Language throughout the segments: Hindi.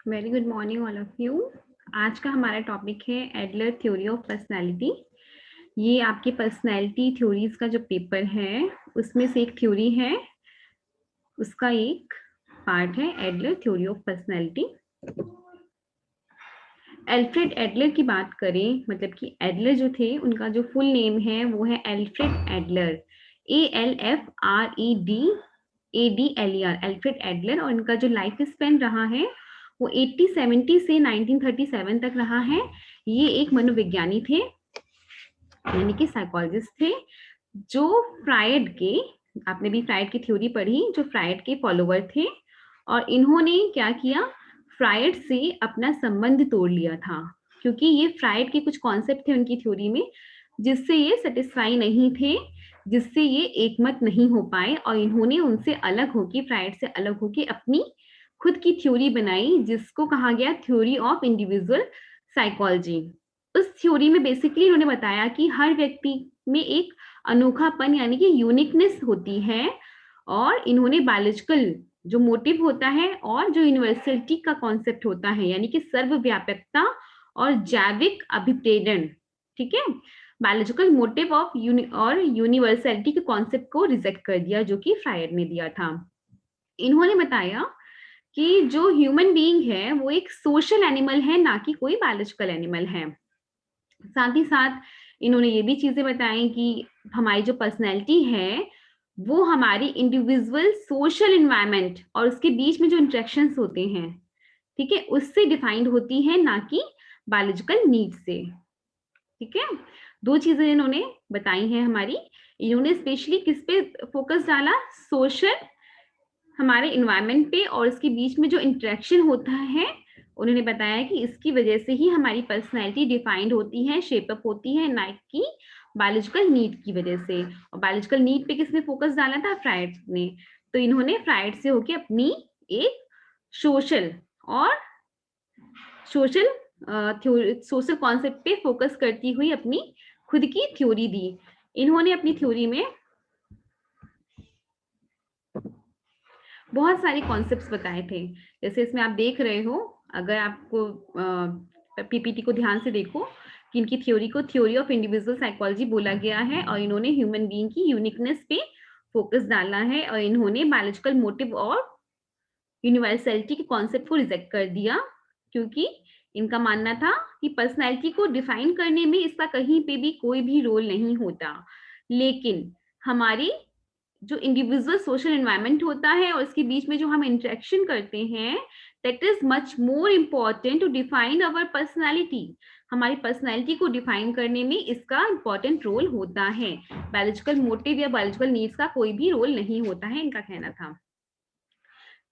Very good morning all of you. आज का हमारा टॉपिक है एडलर थ्योरी ऑफ पर्सनालिटी। ये आपके पर्सनालिटी थ्योरीज का जो पेपर है उसमें से एक थ्योरी है, उसका एक पार्ट है Adler theory of personality. Alfred Adler की बात करें, मतलब कि एडलर जो थे उनका जो फुल नेम है वो है Alfred Adler, ALFREDADLER, Alfred Adler. और इनका जो लाइफ स्पेन रहा है वो 1870 से 1937 तक रहा है। ये एक मनोविज्ञानी थे, यानी कि साइकोलॉजिस्ट थे, जो फ्रायड के, आपने भी फ्रायड की थ्योरी पढ़ी, जो फ्रायड के फॉलोवर थे। और इन्होंने क्या किया, फ्रायड से अपना संबंध तोड़ लिया था, क्योंकि ये फ्रायड के कुछ कॉन्सेप्ट थे उनकी थ्योरी में जिससे ये सेटिस्फाई नहीं थे, जिससे ये एकमत नहीं हो पाए। और इन्होंने उनसे अलग होके, फ्रायड से अलग होके अपनी खुद की थ्योरी बनाई, जिसको कहा गया थ्योरी ऑफ इंडिविजुअल साइकोलॉजी। उस थ्योरी में बेसिकली इन्होंने बताया कि हर व्यक्ति में एक अनोखापन यानी कि यूनिकनेस होती है, और इन्होंने बायोलॉजिकल जो मोटिव होता है और जो यूनिवर्सलिटी का कॉन्सेप्ट होता है, यानी कि सर्वव्यापकता और जैविक अभिप्रेरण, ठीक है, बायोलॉजिकल मोटिव ऑफ और यूनिवर्सलिटी के कॉन्सेप्ट को रिजेक्ट कर दिया, जो कि फ्रायड ने दिया था। इन्होंने बताया कि जो ह्यूमन बीइंग है वो एक सोशल एनिमल है, ना कि कोई बायोलॉजिकल एनिमल है। साथ ही साथ इन्होंने ये भी चीजें बताई कि हमारी जो पर्सनैलिटी है वो हमारी इंडिविजुअल सोशल इन्वायरमेंट और उसके बीच में जो इंटरेक्शंस होते हैं, ठीक है, उससे डिफाइंड होती है, ना कि बायोलॉजिकल नीड से। ठीक है, दो चीजें इन्होंने बताई हैं हमारी। इन्होंने स्पेशली किस पे फोकस डाला, सोशल, हमारे इन्वायरमेंट पे, और इसके बीच में जो इंटरेक्शन होता है, उन्होंने बताया कि इसकी वजह से ही हमारी पर्सनैलिटी डिफाइंड होती है, शेपअप होती है, ना कि बायोलॉजिकल नीड की वजह से। और बायोलॉजिकल नीड पे किसने फोकस डाला था, फ्रायड ने। तो इन्होंने फ्रायड से होके अपनी एक सोशल और सोशल सोशल कॉन्सेप्ट पे फोकस करती हुई अपनी खुद की थ्योरी दी। इन्होंने अपनी थ्योरी में बहुत सारे कॉन्सेप्ट्स बताए थे, जैसे इसमें आप देख रहे हो, अगर आपको पीपीटी को ध्यान से देखो, कि इनकी थ्योरी को थ्योरी ऑफ इंडिविजुअल साइकोलॉजी बोला गया है, और इन्होंने ह्यूमन बीइंग की यूनिकनेस पे फोकस डाला है, और इन्होंने बायोलॉजिकल मोटिव और यूनिवर्सलिटी के कॉन्सेप्ट को रिजेक्ट कर दिया, क्योंकि इनका मानना था कि पर्सनैलिटी को डिफाइन करने में इसका कहीं पे भी कोई भी रोल नहीं होता, लेकिन हमारी जो इंडिविजुअल सोशल एनवायरनमेंट होता है और इसके बीच में जो हम इंटरेक्शन करते हैं, that is much more important to define our personality. हमारी पर्सनैलिटी को डिफाइन करने में इसका इंपॉर्टेंट रोल होता है, बायोलॉजिकल मोटिव या बायोलॉजिकल नीड्स का कोई भी रोल नहीं होता है, इनका कहना था।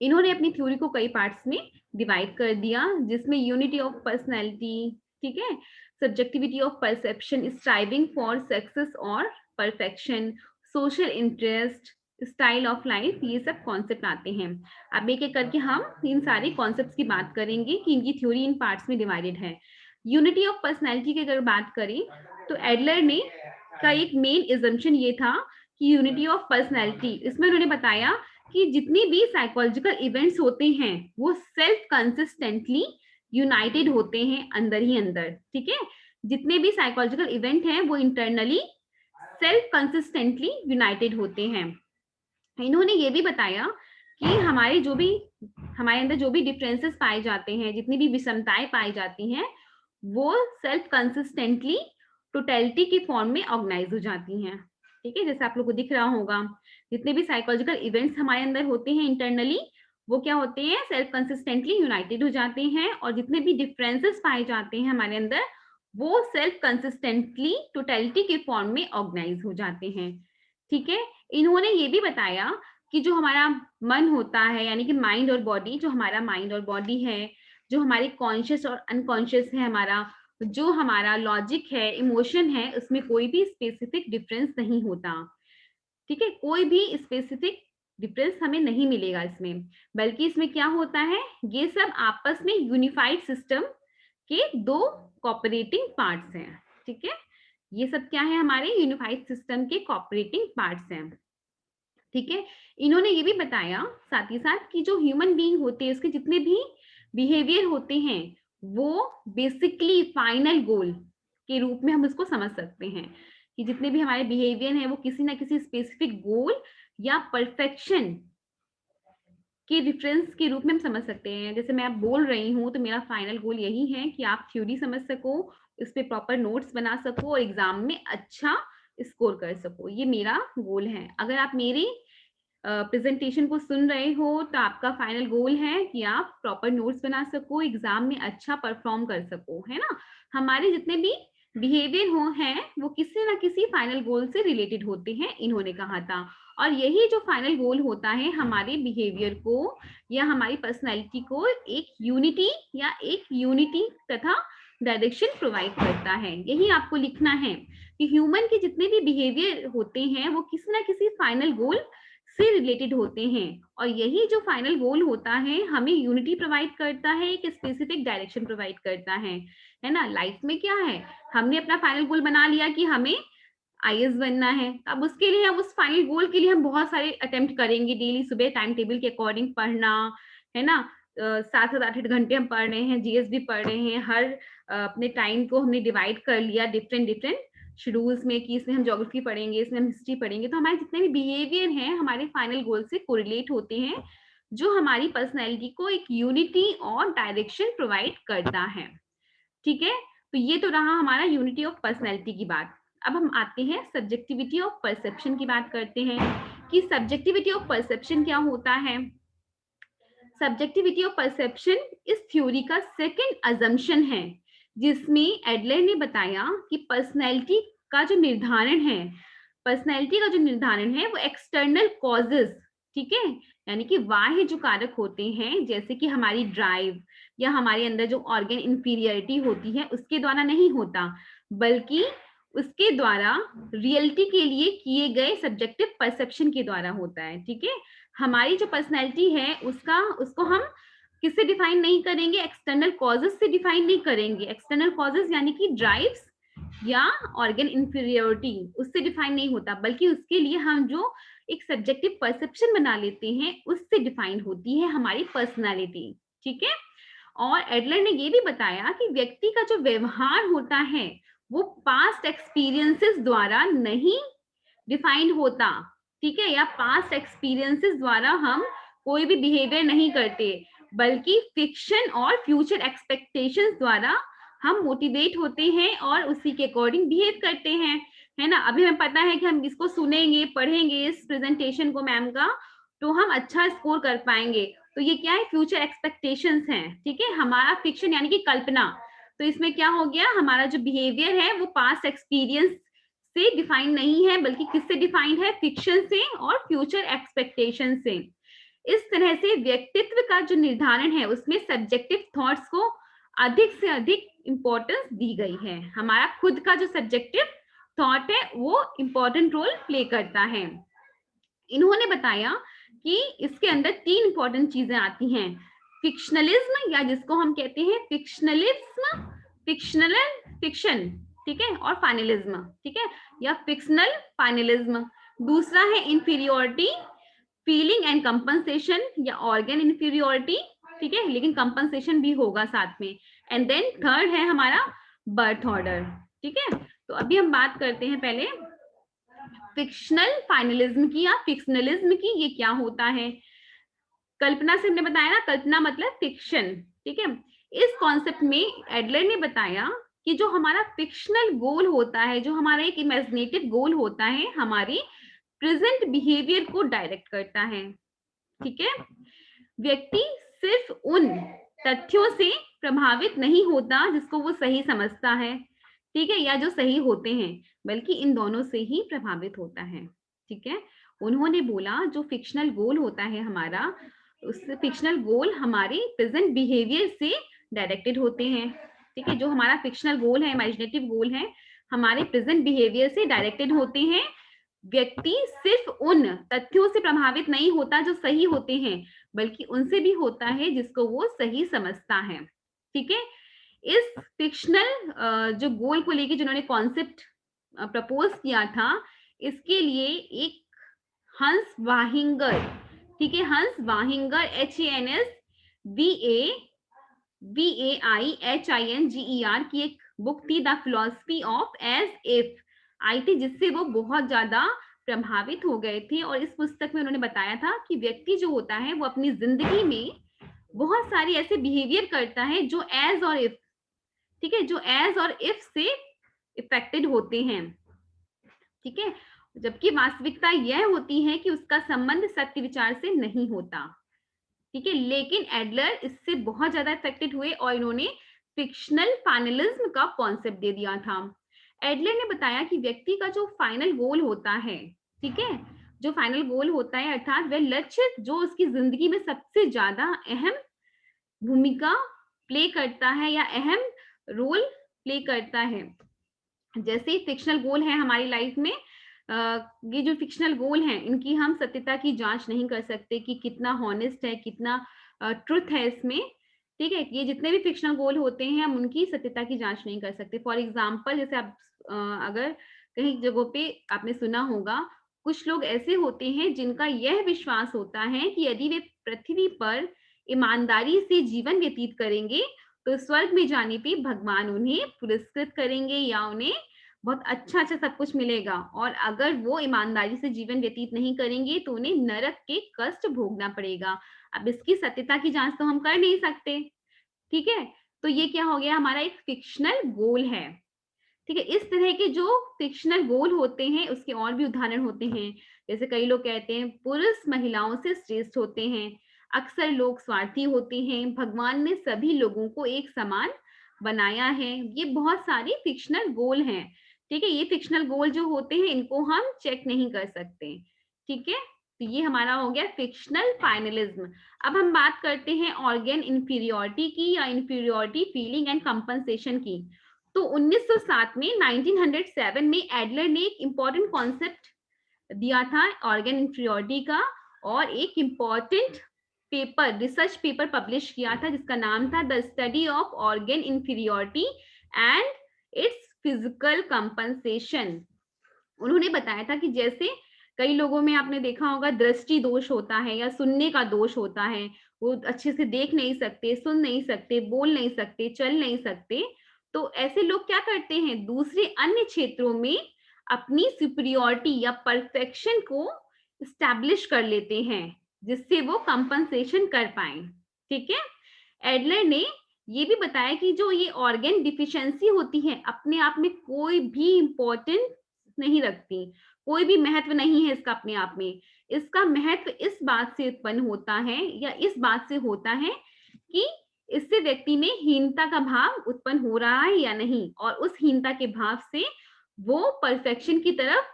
इन्होंने अपनी थ्योरी को कई पार्ट्स में डिवाइड कर दिया, जिसमें यूनिटी ऑफ पर्सनैलिटी, ठीक है, subjectivity of perception, striving for success और perfection, social interest, style of life, ये सब कॉन्सेप्ट आते हैं। अब एक एक करके हम इन सारे कॉन्सेप्ट्स की बात करेंगे कि इनकी थ्योरी इन पार्ट्स में डिवाइडेड है। यूनिटी ऑफ पर्सनैलिटी की अगर बात करें तो एडलर ने का एक मेन एजम्पशन ये था कि यूनिटी ऑफ पर्सनैलिटी, इसमें उन्होंने बताया कि जितनी भी साइकोलॉजिकल इवेंट्स होते हैं वो सेल्फ कंसिस्टेंटली यूनाइटेड होते हैं अंदर ही अंदर, ठीक है, जितने भी साइकोलॉजिकल इवेंट हैं वो इंटरनली सेल्फ कंसिस्टेंटली यूनाइटेड होते हैं। इन्होंने ये भी बताया कि हमारे अंदर जो भी डिफरेंसेस पाए जाते हैं, जितनी भी विषमताएं पाई जाती हैं, वो सेल्फ कंसिस्टेंटली टोटलिटी के फॉर्म में ऑर्गेनाइज हो जाती हैं, ठीक है, जैसे आप लोग को दिख रहा होगा, जितने भी साइकोलॉजिकल इवेंट्स हमारे अंदर होते हैं इंटरनली, वो क्या होते हैं, सेल्फ कंसिस्टेंटली यूनाइटेड हो जाते हैं, और जितने भी डिफरेंसेस पाए जाते हैं हमारे अंदर, वो सेल्फ कंसिस्टेंटली टोटलिटी के फॉर्म में ऑर्गेनाइज हो जाते हैं, ठीक है। इन्होंने ये भी बताया कि जो हमारा मन होता है, यानी कि माइंड और बॉडी, जो हमारा माइंड और बॉडी है, जो हमारे कॉन्शियस और अनकॉन्शियस है, जो हमारा लॉजिक है, इमोशन है, उसमें कोई भी स्पेसिफिक डिफरेंस नहीं होता, ठीक है, कोई भी स्पेसिफिक डिफरेंस हमें नहीं मिलेगा इसमें, बल्कि इसमें क्या होता है, ये सब आपस में यूनिफाइड सिस्टम के दो कोऑपरेटिंग पार्ट्स हैं, ठीक है, ये सब क्या है, हमारे यूनिफाइड सिस्टम के कोऑपरेटिंग पार्ट्स हैं, ठीक है। इन्होंने ये भी बताया साथ ही साथ कि जो ह्यूमन बीइंग होते हैं उसके जितने भी बिहेवियर होते हैं वो बेसिकली फाइनल गोल के रूप में हम उसको समझ सकते हैं कि जितने भी हमारे बिहेवियर हैं वो किसी ना किसी स्पेसिफिक गोल या परफेक्शन के रेफरेंस के रूप में हम समझ सकते हैं। जैसे मैं अब बोल रही हूँ तो मेरा फाइनल गोल यही है कि आप थ्योरी समझ सको, इस पे प्रॉपर नोट्स बना सको और एग्जाम में अच्छा स्कोर कर सको, ये मेरा गोल है। अगर आप मेरी प्रेजेंटेशन को सुन रहे हो तो आपका फाइनल गोल है कि आप प्रॉपर नोट्स बना सको, एग्जाम में अच्छा परफॉर्म कर सको, है ना। हमारे जितने भी बिहेवियर हो हैं वो किसी ना किसी फाइनल गोल से रिलेटेड होते हैं, इन्होंने कहा था। और यही जो फाइनल गोल होता है हमारे बिहेवियर को या हमारी पर्सनैलिटी को एक यूनिटी तथा डायरेक्शन प्रोवाइड करता है। यही आपको लिखना है कि ह्यूमन के जितने भी बिहेवियर होते हैं वो किसी ना किसी फाइनल गोल से रिलेटेड होते हैं और यही जो फाइनल गोल होता है हमें यूनिटी प्रोवाइड करता है, एक स्पेसिफिक डायरेक्शन प्रोवाइड करता है ना। लाइफ में क्या है, हमने अपना फाइनल गोल बना लिया कि हमें आईएएस बनना है। अब उसके लिए हम उस फाइनल गोल के लिए हम बहुत सारे अटेम्प्ट करेंगे, डेली सुबह टाइम टेबल के अकॉर्डिंग पढ़ना, है ना। 7-8 घंटे हम पढ़ रहे हैं, जीएस भी पढ़ रहे हैं, हर अपने टाइम को हमने डिवाइड कर लिया डिफरेंट शेड्यूल्स में कि इसमें हम ज्योग्राफी पढ़ेंगे, इसमें हम हिस्ट्री पढ़ेंगे। तो हमारे जितने भी बिहेवियर हैं हमारे फाइनल गोल से कोरिलेट होते हैं, जो हमारी पर्सनैलिटी को एक यूनिटी और डायरेक्शन प्रोवाइड करता है। ठीक है, तो ये तो रहा हमारा यूनिटी ऑफ पर्सनैलिटी की बात। अब हम आते हैं सब्जेक्टिविटी ऑफ परसेप्शन की बात करते हैं कि सब्जेक्टिविटी ऑफ परसेप्शन क्या होता है। सब्जेक्टिविटी ऑफ परसेप्शन इस थ्योरी का सेकंड अजम्पशन है, जिसमें एडलर ने बताया कि पर्सनैलिटी का जो निर्धारण है वो एक्सटर्नल कॉजेस, ठीक है, यानी कि बाह्य जो कारक होते हैं जैसे कि हमारी ड्राइव या हमारे अंदर जो ऑर्गन इंफीरियरिटी होती है उसके द्वारा नहीं होता, बल्कि उसके द्वारा रियलिटी के लिए किए गए सब्जेक्टिव परसेप्शन के द्वारा होता है। ठीक है, हमारी जो पर्सनैलिटी है उसको हम किससे डिफाइन नहीं करेंगे, एक्सटर्नल कॉजेस से डिफाइन नहीं करेंगे। एक्सटर्नल कॉजेस यानी कि ड्राइव्स या ऑर्गन इंफीरियरिटी, उससे डिफाइन नहीं होता, बल्कि उसके लिए हम जो एक सब्जेक्टिव परसेप्शन बना लेते हैं उससे डिफाइन होती है हमारी पर्सनैलिटी। ठीक है, और एडलर ने ये भी बताया कि व्यक्ति का जो व्यवहार होता है वो पास्ट एक्सपीरियंसेस द्वारा नहीं डिफाइंड होता, ठीक है, या पास्ट एक्सपीरियंसेस द्वारा हम कोई भी बिहेवियर नहीं करते, बल्कि फिक्शन और फ्यूचर एक्सपेक्टेशंस द्वारा हम मोटिवेट होते हैं और उसी के अकॉर्डिंग बिहेव करते हैं, है ना। अभी हमें पता है कि हम इसको सुनेंगे, पढ़ेंगे इस प्रेजेंटेशन को मैम का, तो हम अच्छा स्कोर कर पाएंगे। तो ये क्या है, फ्यूचर एक्सपेक्टेशंस हैं, ठीक है, हमारा फिक्शन यानी कि कल्पना। तो इसमें क्या हो गया, हमारा जो बिहेवियर है वो पास्ट एक्सपीरियंस से डिफाइन नहीं है, बल्कि किससे डिफाइंड है, फिक्शन से और फ्यूचर एक्सपेक्टेशन से। इस तरह से व्यक्तित्व का जो निर्धारण है उसमें सब्जेक्टिव थॉट्स को अधिक से अधिक इंपॉर्टेंस दी गई है। हमारा खुद का जो सब्जेक्टिव थॉट है वो इंपॉर्टेंट रोल प्ले करता है। इन्होंने बताया कि इसके अंदर 3 इंपॉर्टेंट चीजें आती हैं, फिक्शनलिज्म या जिसको हम कहते हैं फिक्शन, ठीक है, और फाइनलिज्म, ठीक है, या फिक्शनल फाइनलिज्म। दूसरा है इंफीरियोरिटी, फीलिंग एंड कंपनसेशन या ऑर्गन इंफीरियोरिटी, ठीक है, लेकिन कंपनसेशन भी होगा साथ में। एंड देन थर्ड है हमारा बर्थ ऑर्डर, ठीक है। तो अभी हम बात करते हैं पहले फिक्शनल फाइनलिज्म की या फिक्शनलिज्म की। ये क्या होता है, कल्पना से हमने बताया ना, कल्पना मतलब फिक्शन, ठीक है। इस कॉन्सेप्ट में एडलर ने बताया कि जो हमारा फिक्शनल गोल होता है, जो हमारा एक इमेजिनेटिव गोल होता है, हमारी प्रेजेंट बिहेवियर को डायरेक्ट करता है, ठीक है। व्यक्ति सिर्फ उन तथ्यों से प्रभावित नहीं होता जिसको वो सही समझता है, ठीक है, या जो सही होते हैं, बल्कि इन दोनों से ही प्रभावित होता है, ठीक है। उन्होंने बोला जो फिक्शनल गोल होता है हमारा, उस फिक्शनल गोल हमारे प्रेजेंट बिहेवियर से डायरेक्टेड होते हैं, ठीक है। जो हमारा फिक्शनल गोल है, इमेजिनेटिव गोल है, हमारे प्रेजेंट बिहेवियर से डायरेक्टेड होते हैं। व्यक्ति सिर्फ उन तथ्यों से प्रभावित नहीं होता जो सही होते हैं, बल्कि उनसे भी होता है जिसको वो सही समझता है, ठीक है। इस फिक्शनल जो गोल को लेके जिन्होंने कॉन्सेप्ट प्रपोज किया था, इसके लिए एक हंस वाहिंगर, ठीक है, हंस वाहिंगर HANSVA VAIHINGER की एक बुक थी, the philosophy of as if, आई थी, जिससे वो बहुत ज्यादा प्रभावित हो गए थे। और इस पुस्तक में उन्होंने बताया था कि व्यक्ति जो होता है वो अपनी जिंदगी में बहुत सारी ऐसे बिहेवियर करता है जो एज और इफ, ठीक है, जो एज और इफ से इफेक्टेड होते हैं, ठीक है, जबकि वास्तविकता यह होती है कि उसका संबंध सत्य विचार से नहीं होता, ठीक है। लेकिन एडलर इससे बहुत ज्यादा इफेक्टेड हुए और इन्होंने फिक्शनल फाइनलिज्म का कॉन्सेप्ट दे दिया था। एडलर ने बताया कि व्यक्ति का जो फाइनल गोल होता है, ठीक है, जो फाइनल गोल होता है अर्थात वह लक्ष्य जो उसकी जिंदगी में सबसे ज्यादा अहम भूमिका प्ले करता है या अहम रोल प्ले करता है। जैसे फिक्शनल गोल है हमारी लाइफ में, ये जो फिक्शनल गोल हैं इनकी हम सत्यता की जांच नहीं कर सकते कि कितना हॉनेस्ट है, कितना ट्रुथ है इसमें, ठीक है। ये जितने भी फिक्शनल गोल होते हैं हम उनकी सत्यता की जांच नहीं कर सकते। फॉर एग्जाम्पल, जैसे आप अगर कहीं जगहों पे आपने सुना होगा, कुछ लोग ऐसे होते हैं जिनका यह विश्वास होता है कि यदि वे पृथ्वी पर ईमानदारी से जीवन व्यतीत करेंगे तो स्वर्ग में जाने पे भगवान उन्हें पुरस्कृत करेंगे या उन्हें बहुत अच्छा अच्छा सब कुछ मिलेगा, और अगर वो ईमानदारी से जीवन व्यतीत नहीं करेंगे तो उन्हें नरक के कष्ट भोगना पड़ेगा। अब इसकी सत्यता की जांच तो हम कर नहीं सकते, ठीक है। तो ये क्या हो गया, हमारा एक फिक्शनल गोल है, ठीक है। इस तरह के जो फिक्शनल गोल होते हैं उसके और भी उदाहरण होते हैं। जैसे कई लोग कहते हैं पुरुष महिलाओं से श्रेष्ठ होते हैं, अक्सर लोग स्वार्थी होते हैं, भगवान ने सभी लोगों को एक समान बनाया है। ये बहुत सारी फिक्शनल गोल हैं, ठीक है। ये फिक्शनल गोल जो होते हैं इनको हम चेक नहीं कर सकते, ठीक है। तो ये हमारा हो गया फिक्शनल फाइनलिज्म। अब हम बात करते हैं ऑर्गन इंफीरियोरिटी की या इंफीरियोरिटी फीलिंग एंड कंपनसेशन की। तो 1907 में 1907 में एडलर ने एक इंपॉर्टेंट कॉन्सेप्ट दिया था ऑर्गन इंफीरियोरिटी का, और एक important paper, research paper publish किया था जिसका नाम था the study of organ inferiority and it's physical compensation. उन्होंने बताया था कि जैसे कई लोगों में आपने देखा होगा दृष्टि दोष होता है या सुनने का दोष होता है, वो अच्छे से देख नहीं सकते, सुन नहीं सकते, बोल नहीं सकते, चल नहीं सकते। तो ऐसे लोग क्या करते हैं, दूसरे अन्य क्षेत्रों में अपनी सुपीरियोरिटी या परफेक्शन को स्टैब्लिश कर लेते हैं जिससे वो कंपनसेशन कर पाए, ठीक है। एडलर ने ये भी बताया कि जो ये ऑर्गन डिफिशियंसी होती है अपने आप में कोई भी इंपॉर्टेंट नहीं रखती, कोई भी महत्व नहीं है इसका अपने आप में। इसका महत्व इस बात से उत्पन्न होता है या इस बात से होता है कि इससे व्यक्ति में हीनता का भाव उत्पन्न हो रहा है या नहीं, और उस हीनता के भाव से वो परफेक्शन की तरफ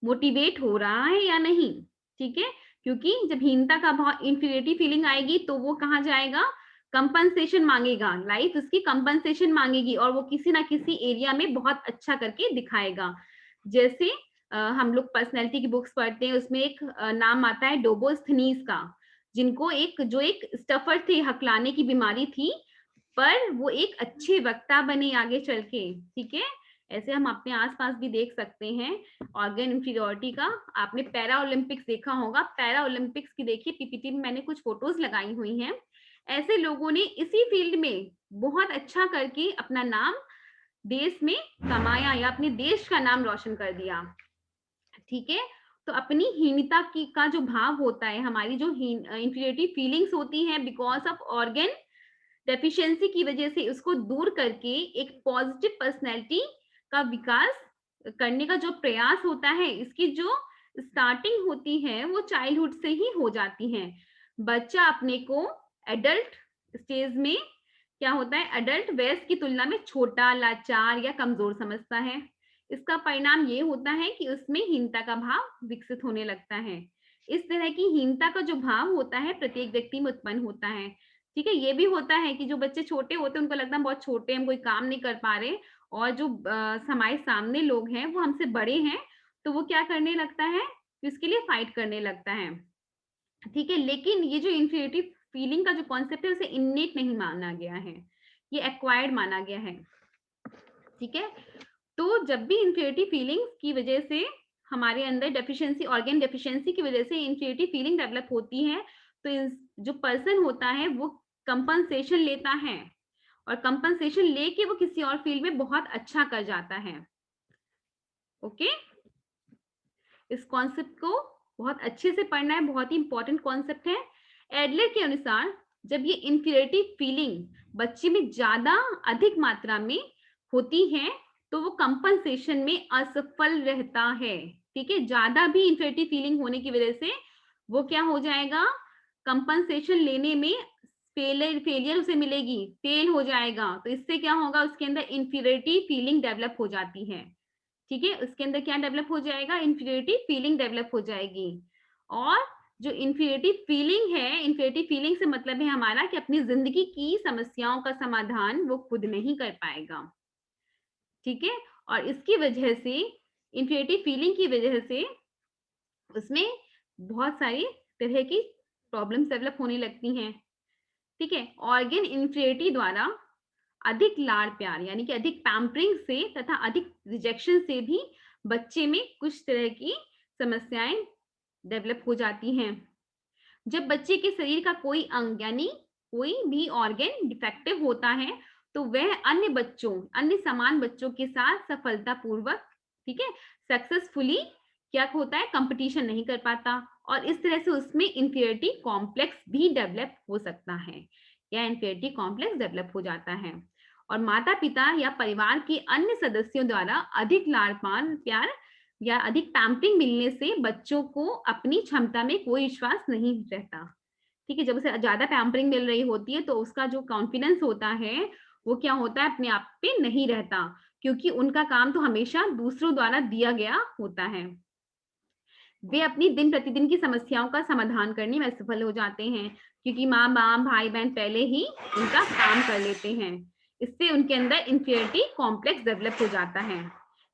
मोटिवेट हो रहा है या नहीं, ठीक है। क्योंकि जब हीनता का भाव, इंफीरियरिटी फीलिंग आएगी तो वो कहाँ जाएगा, कंपनसेशन मांगेगा, लाइफ उसकी कंपनसेशन मांगेगी और वो किसी ना किसी एरिया में बहुत अच्छा करके दिखाएगा। जैसे हम लोग पर्सनैलिटी की बुक्स पढ़ते हैं, उसमें एक नाम आता है डोबोस्थनीज का, जिनको एक स्टफर थे, हकलाने की बीमारी थी, पर वो एक अच्छे वक्ता बने आगे चल के, ठीक है। ऐसे हम अपने आसपास भी देख सकते हैं ऑर्गन इंफीरियोरिटी का। आपने पैरा ओलंपिक्स देखा होगा, पैरा ओलंपिक्स की देखिए पीपीटी में मैंने कुछ फोटोज लगाई हुई हैं। ऐसे लोगों ने इसी फील्ड में बहुत अच्छा करके अपना नाम देश में कमाया या अपने देश का नाम रोशन कर दिया, ठीक है। तो अपनी हीनता की का जो भाव होता है, हमारी जो इंफीरियरिटी फीलिंग्स होती हैं बिकॉज ऑफ ऑर्गन डेफिशिएंसी की वजह से, उसको दूर करके एक पॉजिटिव पर्सनैलिटी का विकास करने का जो प्रयास होता है, इसकी जो स्टार्टिंग होती है वो चाइल्डहुड से ही हो जाती है। बच्चा अपने को एडल्ट स्टेज में क्या होता है, एडल्ट वयस्क की तुलना में छोटा, लाचार या कमजोर समझता है। इसका परिणाम ये होता है कि उसमें हीनता का भाव विकसित होने लगता है। इस तरह की हीनता का जो भाव होता है प्रत्येक व्यक्ति में उत्पन्न होता है, ठीक है। ये भी होता है कि जो बच्चे छोटे होते हैं उनको लगता है बहुत छोटे, हम कोई काम नहीं कर पा रहे, और जो हमारे सामने लोग हैं वो हमसे बड़े हैं, तो वो क्या करने लगता है, इसके लिए फाइट करने लगता है, ठीक है। लेकिन ये जो इंफीरियरिटी फीलिंग का जो कॉन्सेप्ट है उसे इननेट नहीं माना गया है, ये एक्वायर्ड माना गया है, ठीक है। तो जब भी इंफीरियरिटी फीलिंग्स की वजह से हमारे अंदर डेफिशिएंसी, ऑर्गन डेफिशिएंसी की वजह से इंफीरियरिटी फीलिंग डेवलप होती है, तो जो पर्सन होता है वो कंपनसेशन लेता है, और कंपनसेशन लेके वो किसी और फील्ड में बहुत अच्छा कर जाता है। ओके, इस कॉन्सेप्ट को बहुत अच्छे से पढ़ना है, बहुत ही इंपॉर्टेंट कॉन्सेप्ट है। एडलर के अनुसार जब ये इंफीरियरिटी फीलिंग बच्चे में ज्यादा अधिक मात्रा में होती है तो वो कंपनसेशन में असफल रहता है। ठीक है, ज्यादा भी इंफीरियरिटी फीलिंग होने की वजह से वो क्या हो जाएगा, कंपनसेशन लेने में फेलियर उसे मिलेगी, फेल हो जाएगा। तो इससे क्या होगा, उसके अंदर इंफीरियरिटी फीलिंग डेवलप हो जाती है। ठीक है, उसके अंदर क्या डेवलप हो जाएगा, इंफीरियरिटी फीलिंग डेवलप हो जाएगी। और जो इंफीरियरिटी फीलिंग है, इंफीरियरिटी फीलिंग से मतलब है हमारा कि अपनी जिंदगी की समस्याओं का समाधान वो खुद नहीं कर पाएगा। ठीक है, और इसकी वजह से, इंफीरियरिटी फीलिंग की वजह से उसमें बहुत सारी तरह की प्रॉब्लम्स डेवलप होने लगती हैं। ठीक है, ऑर्गन इंफीरियरिटी द्वारा अधिक लाड़ प्यार यानी कि अधिक पैम्परिंग से तथा अधिक रिजेक्शन से भी बच्चे में कुछ तरह की समस्याएं डेवलप हो जाती हैं। जब बच्चे के शरीर का कोई अंग यानी कोई भी ऑर्गन डिफेक्टिव होता है तो वह अन्य बच्चों, अन्य समान बच्चों के साथ सफलतापूर्वक, ठीक है, सक्सेसफुली क्या होता है, कंपटीशन नहीं कर पाता और इस तरह से उसमें इंफीरियरिटी कॉम्प्लेक्स भी डेवलप हो सकता है या इंफीरियरिटी कॉम्प्लेक्स डेवलप हो जाता है। और माता पिता या परिवार के अन्य सदस्यों द्वारा अधिक लाड़ प्यार या अधिक पैम्परिंग मिलने से बच्चों को अपनी क्षमता में कोई विश्वास नहीं रहता। ठीक है, जब उसे ज्यादा पैम्परिंग मिल रही होती है तो उसका जो कॉन्फिडेंस होता है वो क्या होता है, अपने आप पे नहीं रहता, क्योंकि उनका काम तो हमेशा दूसरों द्वारा दिया गया होता है। वे अपनी दिन प्रतिदिन की समस्याओं का समाधान करने में असफल हो जाते हैं क्योंकि माँ बाप भाई बहन पहले ही उनका काम कर लेते हैं। इससे उनके अंदर इंफीरियरिटी कॉम्प्लेक्स डेवलप हो जाता है।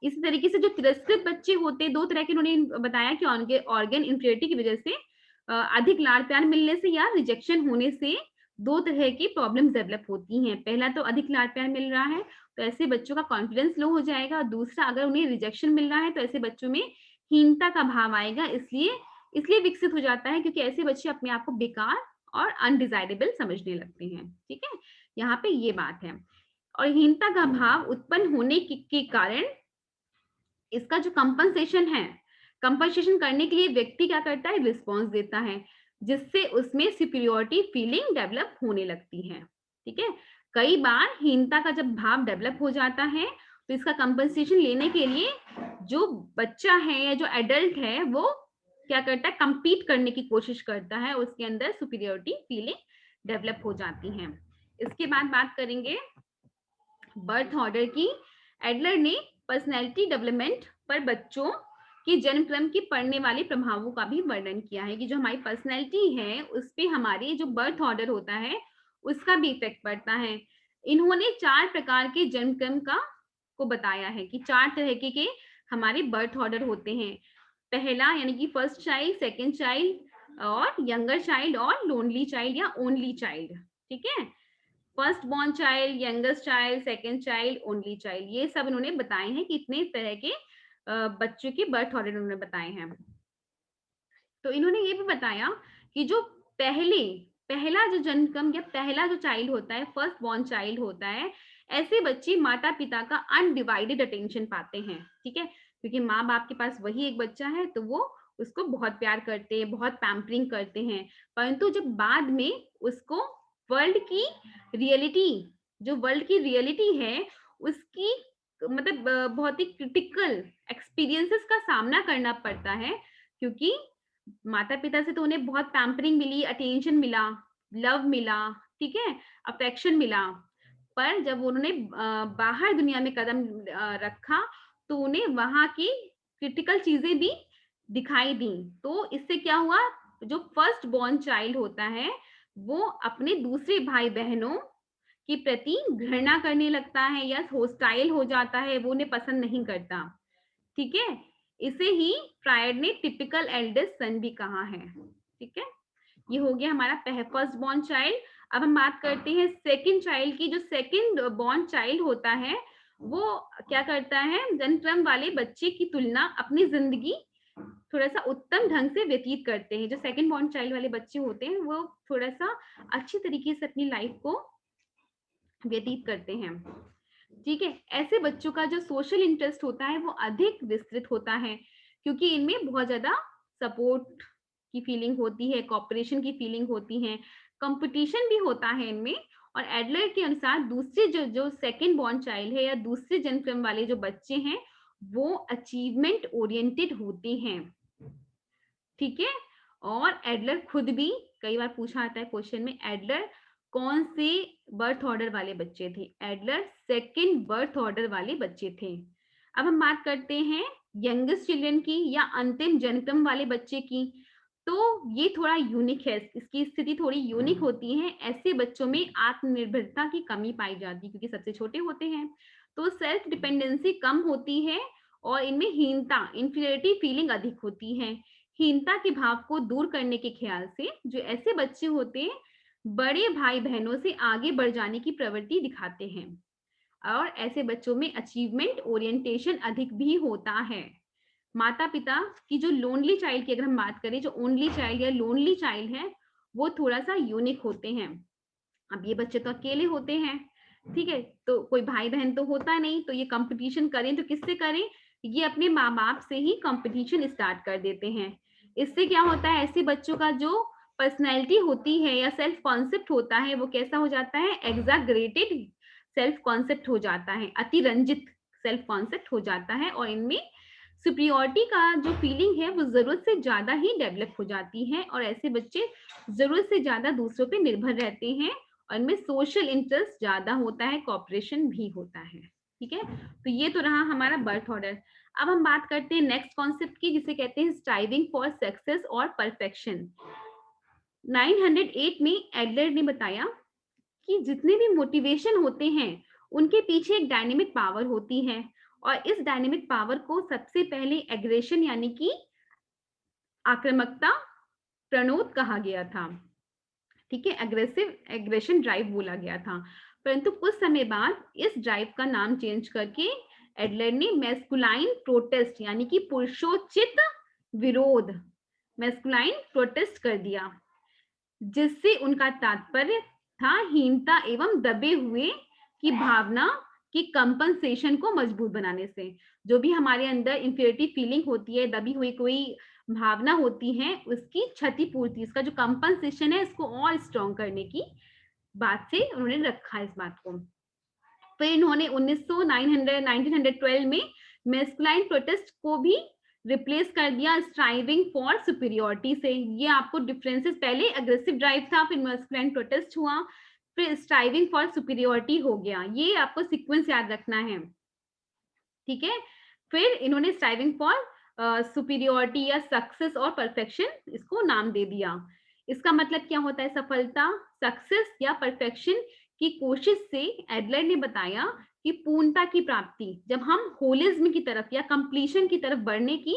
इसी तरीके से जो तिरस्कृत बच्चे होते हैं, दो तरह के उन्होंने बताया कि उनके ऑर्गन इंफीरियरिटी की वजह से अधिक लाड़ प्यार मिलने से या रिजेक्शन होने से दो तरह की प्रॉब्लम्स डेवलप होती हैं। पहला तो अधिक लाड़ प्यार मिल रहा है तो ऐसे बच्चों का कॉन्फिडेंस लो हो जाएगा। दूसरा, अगर उन्हें रिजेक्शन मिल रहा है तो ऐसे बच्चों में हीनता का भाव आएगा। इसलिए इसलिए विकसित हो जाता है क्योंकि ऐसे बच्चे अपने आप को बेकार और अनडिजायरेबल समझने लगते हैं। ठीक है, यहाँ पे ये बात है। और हीनता का भाव उत्पन्न होने के कारण इसका जो कंपनसेशन है, कंपनसेशन करने के लिए व्यक्ति क्या करता है, रिस्पॉन्स देता है, जिससे उसमें सुपीरियोरिटी फीलिंग डेवलप होने लगती है। ठीक है, कई बार हीनता का जब भाव डेवलप हो जाता है तो इसका कंपनसेशन लेने के लिए जो बच्चा है या जो एडल्ट है वो क्या करता है, कंपीट करने की कोशिश करता है, उसके अंदर सुपीरियोरिटी फीलिंग डेवलप हो जाती है। इसके बाद बात करेंगे बर्थ ऑर्डर की। एडलर ने पर्सनैलिटी डेवलपमेंट पर बच्चों की जन्म क्रम की पड़ने वाले प्रभावों का भी वर्णन किया है कि जो हमारी पर्सनैलिटी है उस पे हमारी जो बर्थ ऑर्डर होता है उसका भी इफेक्ट पड़ता है। इन्होंने 4 प्रकार के जन्म क्रम को बताया है कि 4 तरह के हमारे बर्थ ऑर्डर होते हैं। पहला यानी कि फर्स्ट चाइल्ड, सेकेंड चाइल्ड और यंगर चाइल्ड और लोनली चाइल्ड या ओनली चाइल्ड। ठीक है, first born child, youngest child, second child, only child, ये सब इन्होंने बताए हैं कि इतने तरह के बच्चों के बर्थ ऑर्डर इन्होंने बताए हैं। तो इन्होंने ये भी बताया कि जो पहला जो जन्म या पहला जो चाइल्ड होता है, फर्स्ट बॉर्न चाइल्ड होता है, ऐसे बच्चे माता पिता का अनडिवाइडेड अटेंशन पाते हैं। ठीक है, क्योंकि माँ बाप के पास वही एक बच्चा है तो वो उसको बहुत प्यार करते हैं, बहुत पैम्परिंग करते हैं। परंतु जब बाद में उसको वर्ल्ड की रियलिटी, जो वर्ल्ड की रियलिटी है उसकी मतलब बहुत ही क्रिटिकल एक्सपीरियंसेस का सामना करना पड़ता है, क्योंकि माता पिता से तो उन्हें बहुत पैम्परिंग मिली, अटेंशन मिला, लव मिला, ठीक है, अफेक्शन मिला। पर जब उन्होंने बाहर दुनिया में कदम रखा तो उन्हें वहां की क्रिटिकल चीजें भी दिखाई दी। तो इससे क्या हुआ, जो फर्स्ट बॉर्न चाइल्ड होता है वो अपने दूसरे भाई बहनों के प्रति घृणा करने लगता है या होस्टाइल हो जाता है, वो उन्हें पसंद नहीं करता। ठीक है, इसे ही फ्रायड ने टिपिकल एल्डेस्ट सन भी कहा है। ठीक है, ये हो गया हमारा फर्स्ट बॉर्न चाइल्ड। अब हम बात करते हैं सेकंड चाइल्ड की। जो सेकंड बॉर्न चाइल्ड होता है वो क्या करता है, जन्म क्रम वाले बच्चे की तुलना अपनी जिंदगी थोड़ा सा उत्तम ढंग से व्यतीत करते हैं। जो सेकंड बॉर्न चाइल्ड वाले बच्चे होते हैं वो थोड़ा सा अच्छी तरीके से अपनी लाइफ को व्यतीत करते हैं। ठीक है, ऐसे बच्चों का जो सोशल इंटरेस्ट होता है वो अधिक विस्तृत होता है, क्योंकि इनमें बहुत ज्यादा सपोर्ट की फीलिंग होती है, कॉपरेशन की फीलिंग होती है, कंपटीशन भी होता है इनमें। और एडलर के अनुसार दूसरे जो जो सेकेंड बॉर्न चाइल्ड है या दूसरे जन्म क्रम वाले जो बच्चे हैं वो अचीवमेंट ओरिएंटेड होते हैं। ठीक है, और एडलर खुद भी, कई बार पूछा आता है क्वेश्चन में, एडलर कौन से बर्थ ऑर्डर वाले बच्चे थे? एडलर सेकंड बर्थ ऑर्डर वाले बच्चे थे। अब हम बात करते हैं यंगेस्ट चिल्ड्रन की या अंतिम जन्मक्रम वाले बच्चे की। तो ये थोड़ा यूनिक है, इसकी स्थिति थोड़ी यूनिक होती है। ऐसे बच्चों में आत्मनिर्भरता की कमी पाई जाती है क्योंकि सबसे छोटे होते हैं, तो सेल्फ डिपेंडेंसी कम होती है और इनमें हीनता, इंफीरियरिटी फीलिंग अधिक होती है। हीनता के भाव को दूर करने के ख्याल से जो ऐसे बच्चे होते हैं बड़े भाई बहनों से आगे बढ़ जाने की प्रवृत्ति दिखाते हैं, और ऐसे बच्चों में अचीवमेंट ओरिएंटेशन अधिक भी होता है। माता पिता की जो लोनली चाइल्ड की अगर हम बात करें, जो ओनली चाइल्ड या लोनली चाइल्ड है, वो थोड़ा सा यूनिक होते हैं। अब ये बच्चे तो अकेले होते हैं, ठीक है, तो कोई भाई बहन तो होता नहीं, तो ये कंपटीशन करें तो किससे करें? ये अपने माँ बाप से ही कंपटीशन स्टार्ट कर देते हैं। इससे क्या होता है, ऐसे बच्चों का जो पर्सनैलिटी होती है या सेल्फ कॉन्सेप्ट होता है वो कैसा हो जाता है? एग्जैगरेटेड सेल्फ कॉन्सेप्ट हो जाता है, अतिरंजित सेल्फ कॉन्सेप्ट हो जाता है, और इनमें सुपीरियोरिटी का जो फीलिंग है वो जरूरत से ज्यादा ही डेवलप हो जाती है, और ऐसे बच्चे जरूरत से ज्यादा दूसरों पे निर्भर रहते हैं, और इनमें सोशल इंटरेस्ट ज्यादा होता है, कॉपरेशन भी होता है। ठीक है, तो ये तो रहा हमारा बर्थ ऑर्डर। अब हम बात करते हैं नेक्स्ट कॉन्सेप्ट की, जिसे कहते हैं स्ट्राइविंग फॉर सक्सेस और परफेक्शन। 908 में एडलर ने बताया कि जितने भी मोटिवेशन होते हैं उनके पीछे एक डायनेमिक पावर होती है, और इस डायनेमिक पावर को सबसे पहले एग्रेशन यानी कि आक्रामकता प्रणोद कहा गया था। ठीक है, एग्रेशन ड्राइव बोला गया था, परंतु कुछ समय बाद इस ड्राइव का नाम चेंज करके एडलर ने मैस्कुलाइन प्रोटेस्ट यानी कि पुरुषोचित विरोध, मैस्कुलाइन प्रोटेस्ट कर दिया, जिससे उनका तात्पर्य था हीनता एवं दबे हुए की भावना की कंपनसेशन को मजबूत बनाने से। जो भी हमारे अंदर इंफीरियरिटी फीलिंग होती है, दबी हुई कोई भावना होती है, उसकी क्षतिपूर्ति, इसका जो कंपनसेशन है इसको और स्ट्रॉन्ग करने की बात से उन्होंने रखा इस बात को। फिर इन्होंने 1912 में मैस्कुलाइन प्रोटेस्ट को भी रिप्लेस कर दिया स्ट्राइविंग फॉर सुपीरियोरिटी से। ये आपको डिफरेंसेस, पहले अग्रेसिव ड्राइव था, फिर मैस्कुलाइन प्रोटेस्ट हुआ, फिर स्ट्राइविंग फॉर सुपीरियोरिटी हो गया। ये आपको सीक्वेंस याद रखना है। ठीक है, फिर इन्होंने स्ट्राइविंग फॉर सुपीरियोरिटी या सक्सेस और परफेक्शन इसको नाम दे दिया। इसका मतलब क्या होता है? सफलता, सक्सेस या परफेक्शन की कोशिश से एडलर ने बताया कि पूर्णता की प्राप्ति, जब हम होलिज्म की तरफ या कंप्लीशन की तरफ बढ़ने की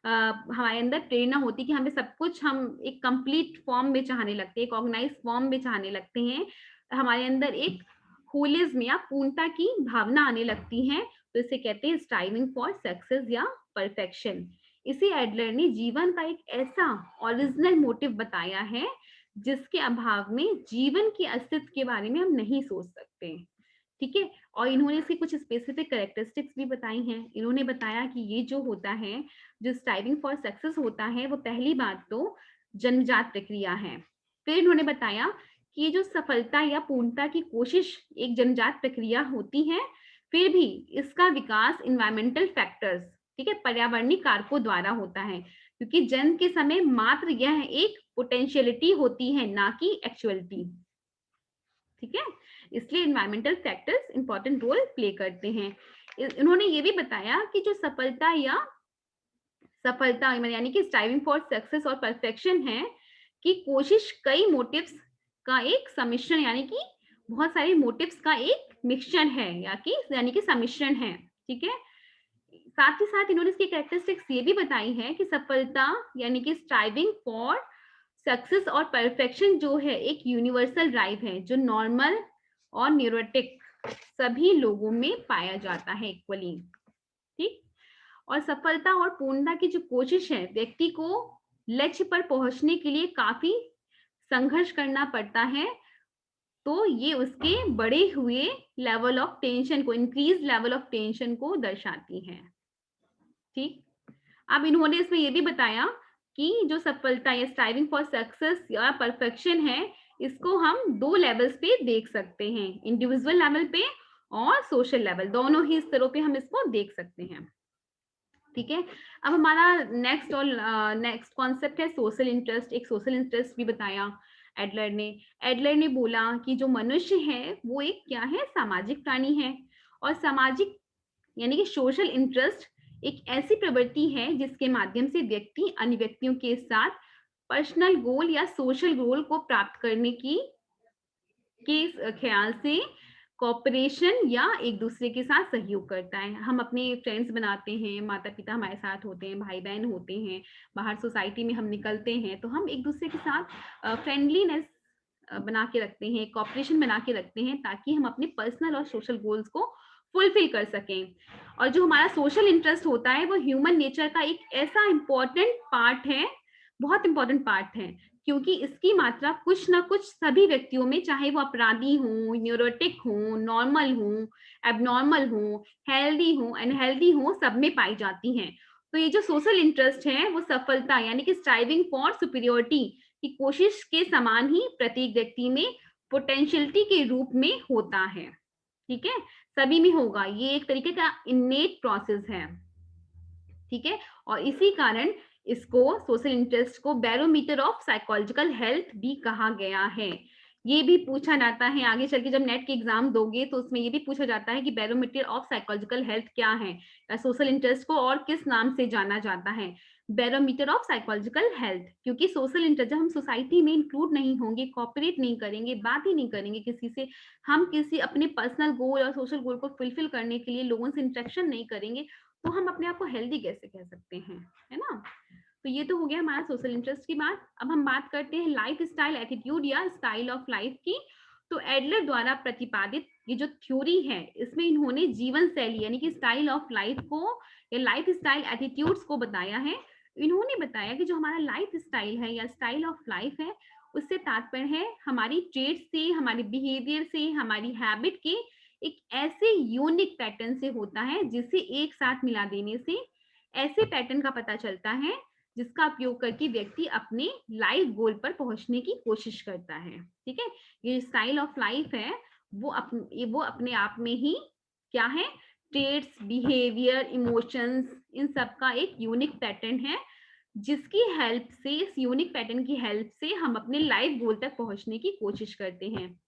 हमारे अंदर प्रेरणा होती है कि हमें सब कुछ हम एक कंप्लीट फॉर्म में चाहने लगते हैं, एक ऑर्गेनाइज फॉर्म में चाहने लगते हैं, हमारे अंदर एक होलिज्म या पूर्णता की भावना आने लगती है, तो इसे कहते हैं स्ट्राइविंग फॉर सक्सेस या परफेक्शन। इसे एडलर ने जीवन का एक ऐसा ओरिजिनल मोटिव बताया है जिसके अभाव में जीवन के अस्तित्व के बारे में हम नहीं सोच सकते। ठीक है, और इन्होंने इसकी कुछ स्पेसिफिक कैरेक्टरिस्टिक्स भी बताई हैं। इन्होंने बताया कि ये जो होता है, जो स्ट्राइविंग फॉर सक्सेस होता है, वो पहली बात तो जन्मजात प्रक्रिया है। फिर इन्होंने बताया कि ये जो सफलता या पूर्णता की कोशिश एक जन्मजात प्रक्रिया होती है, फिर भी इसका विकास इन्वायरमेंटल फैक्टर्स, ठीक है, पर्यावरणीय कारकों द्वारा होता है, क्योंकि जन्म के समय मात्र यह एक पोटेंशियलिटी होती है, ना कि एक्चुअलिटी। ठीक है, इसलिए environmental factors important role play करते हैं। इन्होंने ये भी बताया कि जो सफलता यानी कि स्ट्राइविंग फॉर सक्सेस और परफेक्शन है कि कोशिश कई मोटिव्स का एक सम्मिश्रण, यानी कि बहुत सारे मोटिव्स का एक मिक्सचर है, यानी कि सम्मिश्रण है। ठीक है, साथ ही साथ इन्होंने इसकी कैरेक्टरिस्टिक्स ये भी बताई है कि सफलता यानी कि स्ट्राइविंग फॉर सक्सेस और परफेक्शन जो है एक यूनिवर्सल ड्राइव है, जो नॉर्मल और न्यूरोटिक सभी लोगों में पाया जाता है इक्वली। ठीक, और सफलता और पूर्णता की जो कोशिश है, व्यक्ति को लक्ष्य पर पहुंचने के लिए काफी संघर्ष करना पड़ता है, तो ये उसके बढ़े हुए लेवल ऑफ टेंशन को, इंक्रीज लेवल ऑफ टेंशन को दर्शाती है। ठीक, अब इन्होंने इसमें ये भी बताया कि जो सफलता या स्ट्राइविंग फॉर सक्सेस या परफेक्शन है, इसको हम 2 लेवल्स पे देख सकते हैं, इंडिविजुअल लेवल पे और सोशल लेवल, दोनों ही स्तरों पे हम इसको देख सकते हैं। ठीक है, अब हमारा नेक्स्ट कॉन्सेप्ट है सोशल इंटरेस्ट। एक सोशल इंटरेस्ट भी बताया एडलर ने। एडलर ने बोला कि जो मनुष्य है वो एक क्या है, सामाजिक प्राणी है, और सामाजिक यानी कि सोशल इंटरेस्ट एक ऐसी प्रवृत्ति है जिसके माध्यम से व्यक्ति अन्य व्यक्तियों के साथ पर्सनल गोल या सोशल गोल को प्राप्त करने की के ख्याल से कॉपरेशन या एक दूसरे के साथ सहयोग करता है। हम अपने फ्रेंड्स बनाते हैं, माता पिता हमारे साथ होते हैं, भाई बहन होते हैं, बाहर सोसाइटी में हम निकलते हैं, तो हम एक दूसरे के साथ फ्रेंडलीनेस बना के रखते हैं, कॉपरेशन बना के रखते हैं, ताकि हम अपने पर्सनल और सोशल गोल्स को फुलफिल कर सकें। और जो हमारा सोशल इंटरेस्ट होता है वो ह्यूमन नेचर का एक ऐसा इंपॉर्टेंट पार्ट है, बहुत इंपॉर्टेंट पार्ट है, क्योंकि इसकी मात्रा कुछ ना कुछ सभी व्यक्तियों में, चाहे वो अपराधी हो, न्यूरोटिक हो, नॉर्मल हो, एबनॉर्मल हो, हेल्दी हो, अनहेल्दी हो, सब में पाई जाती है। तो ये जो सोशल इंटरेस्ट है वो सफलता यानी कि स्ट्राइविंग फॉर सुपीरियोरिटी की कोशिश के समान ही प्रत्येक व्यक्ति में पोटेंशियलिटी के रूप में होता है। ठीक है, सभी में होगा, ये एक तरीके का इनेट प्रोसेस है। ठीक है, और इसी कारण इसको सोशल इंटरेस्ट को बैरोमीटर ऑफ साइकोलॉजिकल हेल्थ भी कहा गया है। ये भी पूछा जाता है आगे चल के, जब नेट के एग्जाम दोगे तो उसमें ये भी पूछा जाता है कि बैरोमीटर ऑफ साइकोलॉजिकल हेल्थ क्या है, या सोशल इंटरेस्ट को और किस नाम से जाना जाता है, बैरोमीटर ऑफ साइकोलॉजिकल हेल्थ। क्योंकि सोशल इंटरेस्ट, जब हम सोसाइटी में इंक्लूड नहीं होंगे, कॉपरेट नहीं करेंगे, बात ही नहीं करेंगे किसी से, हम किसी अपने पर्सनल गोल और सोशल गोल को फुलफिल करने के लिए लोगों से इंटरेक्शन नहीं करेंगे, तो हम अपने आप को हेल्दी कैसे कह सकते हैं, है ना। तो ये तो हो गया हमारा सोशल इंटरेस्ट की बात। अब हम बात करते हैं लाइफ स्टाइल एटीट्यूड या स्टाइल ऑफ लाइफ की। तो एडलर द्वारा प्रतिपादित ये जो थ्योरी है, इसमें इन्होंने जीवन शैली यानी कि स्टाइल ऑफ लाइफ को या लाइफ स्टाइल एटीट्यूड्स को बताया है। इन्होंने बताया कि जो हमारा लाइफ स्टाइल है या स्टाइल ऑफ लाइफ है, उससे तात्पर्य है हमारी ट्रेड से, हमारे बिहेवियर से, हमारी हैबिट के एक ऐसे यूनिक पैटर्न से होता है, जिसे एक साथ मिला देने से ऐसे पैटर्न का पता चलता है जिसका उपयोग करके व्यक्ति अपने लाइफ गोल पर पहुंचने की कोशिश करता है। ठीक है, ये स्टाइल ऑफ लाइफ है वो अपने आप में ही क्या है, ट्रेड्स, बिहेवियर, इमोशंस, इन सब का एक यूनिक पैटर्न है, जिसकी हेल्प से, इस यूनिक पैटर्न की हेल्प से हम अपने लाइफ गोल तक पहुंचने की कोशिश करते हैं।